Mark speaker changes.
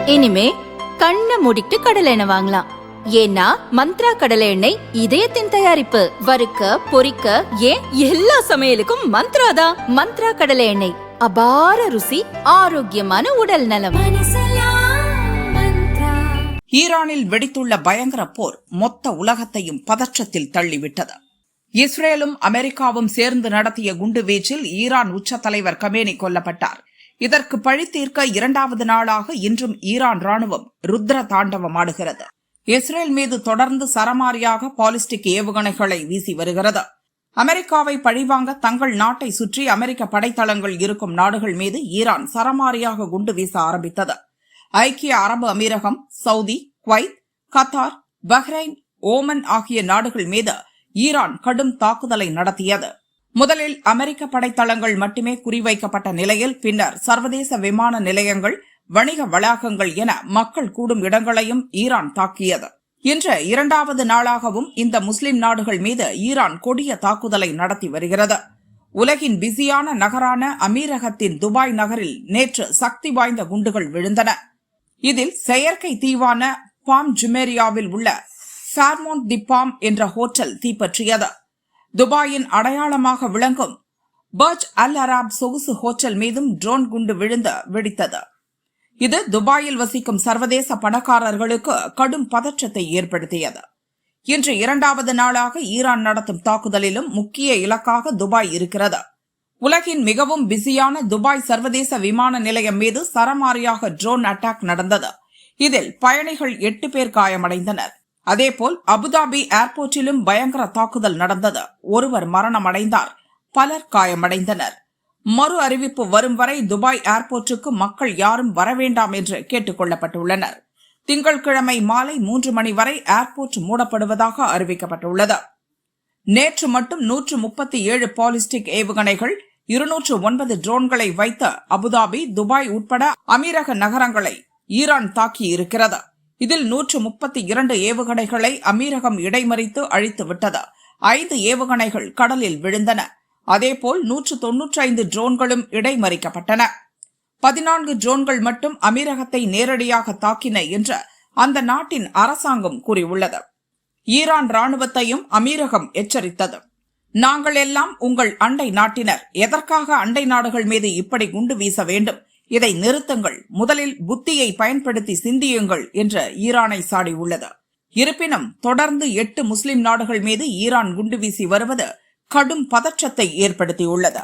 Speaker 1: இனிமே கண்ணை மூடிட்டு கடலை எண்ணெய் வாங்கலாம். ஏன்னா மந்த்ரா கடலை எண்ணெய் இதயத்தின் தயாரிப்பு. வறுக்க பொரிக்க ஏன் எல்லா சமையலுக்கும் மந்த்ரா தான். மந்த்ரா கடலை எண்ணெய், அபார ருசி, ஆரோக்கியமான உடல் நலம்.
Speaker 2: ஈரானில் வெடித்துள்ள பயங்கர போர் மொத்த உலகத்தையும் பதற்றத்தில் தள்ளிவிட்டது. இஸ்ரேலும் அமெரிக்காவும் சேர்ந்து நடத்திய குண்டுவீச்சில் ஈரான் உச்ச தலைவர் கமேனி கொல்லப்பட்டார். இதற்கு பழி தீர்க்க இரண்டாவது நாளாக இன்றும் ஈரான் ராணுவம் ருத்ர தாண்டவம் ஆடுகிறது. இஸ்ரேல் மீது தொடர்ந்து சரமாரியாக பாலிஸ்டிக் ஏவுகணைகளை வீசி வருகிறது. அமெரிக்காவை பழிவாங்க தங்கள் நாட்டை சுற்றி அமெரிக்க படைத்தளங்கள் இருக்கும் நாடுகள் மீது ஈரான் சரமாரியாக குண்டு வீச ஆரம்பித்தது. ஐக்கிய அரபு அமீரகம், Saudi, Kuwait, Qatar, Bahrain, Oman ஆகிய நாடுகள் மீது ஈரான் கடும் தாக்குதலை நடத்தியது. முதலில் அமெரிக்க படைத்தளங்கள் மட்டுமே குறிவைக்கப்பட்ட நிலையில் பின்னர் சர்வதேச விமான நிலையங்கள், வணிக வளாகங்கள் என மக்கள் கூடும் இடங்களையும் ஈரான் தாக்கியது. இன்று இரண்டாவது நாளாகவும் இந்த முஸ்லிம் நாடுகள் மீது ஈரான் கொடிய தாக்குதலை நடத்தி வருகிறது. உலகின் பிஸியான நகரான அமீரகத்தின் துபாய் நகரில் நேற்று சக்தி வாய்ந்த குண்டுகள் விழுந்தன. இதில் செயற்கை தீவான பாம் ஜுமேரியாவில் உள்ள ஃபேர்மோன்ட் தி பாம் என்ற ஹோட்டல் தீப்பற்றியது. துபாயின் அடையாளமாக விளங்கும் பர்ஜ் அல் அராப் சொகுசு ஹோட்டல் மீதும் ட்ரோன் குண்டு விழுந்து வெடித்தது. இது துபாயில் வசிக்கும் சர்வதேச பணக்காரர்களுக்கு கடும் பதற்றத்தை ஏற்படுத்தியது. இன்று இரண்டாவது நாளாக ஈரான் நடத்தும் தாக்குதலிலும் முக்கிய இலக்காக துபாய் இருக்கிறது. உலகின் மிகவும் பிஸியான துபாய் சர்வதேச விமான நிலையம் மீது சரமாரியாக ட்ரோன் அட்டாக் நடந்தது. இதில் பயணிகள் 8 பேர் காயமடைந்தனர். அதேபோல் அபுதாபி ஏர்போர்ட்டிலும் பயங்கர தாக்குதல் நடந்தது. ஒருவர் மரணமடைந்தார், பலர் காயமடைந்தனர். மறு அறிவிப்பு வரும் வரை துபாய் ஏர்போர்ட்டுக்கு மக்கள் யாரும் வரவேண்டாம் என்று கேட்டுக் கொள்ளப்பட்டுள்ளனர். திங்கட்கிழமை மாலை 3 மணி வரை ஏர்போர்ட் மூடப்படுவதாக அறிவிக்கப்பட்டுள்ளது. நேற்று மட்டும் 137 பாலிஸ்டிக் ஏவுகணைகள், 209 ட்ரோன்களை வைத்த அபுதாபி, துபாய் உட்பட அமீரக நகரங்களை ஈரான் தாக்கியிருக்கிறது. இதில் 132 ஏவுகணைகளை அமீரகம் இடைமறித்து அழித்துவிட்டது. 5 ஏவுகணைகள் கடலில் விழுந்தன. அதேபோல் 195 ட்ரோன்களும் இடைமறிக்கப்பட்டன. 14 ட்ரோன்கள் மட்டும் அமீரகத்தை நேரடியாக தாக்கின என்று அந்த நாட்டின் அரசாங்கம் கூறியுள்ளது. ஈரான் ராணுவத்தையும் அமீரகம் எச்சரித்தது. நாங்கள் எல்லாம் உங்கள் அண்டை நாட்டினர், எதற்காக அண்டை நாடுகள் மீது இப்படி குண்டு வீச வேண்டும்? இதை நிறுத்துங்கள், முதலில் புத்தியை பயன்படுத்தி சிந்தியுங்கள் என்று ஈரானை சாடியுள்ளது. இருப்பினும் தொடர்ந்து 8 முஸ்லிம் நாடுகள் மீது ஈரான் குண்டு வீசி வருவது கடும் பதற்றத்தை ஏற்படுத்தியுள்ளது.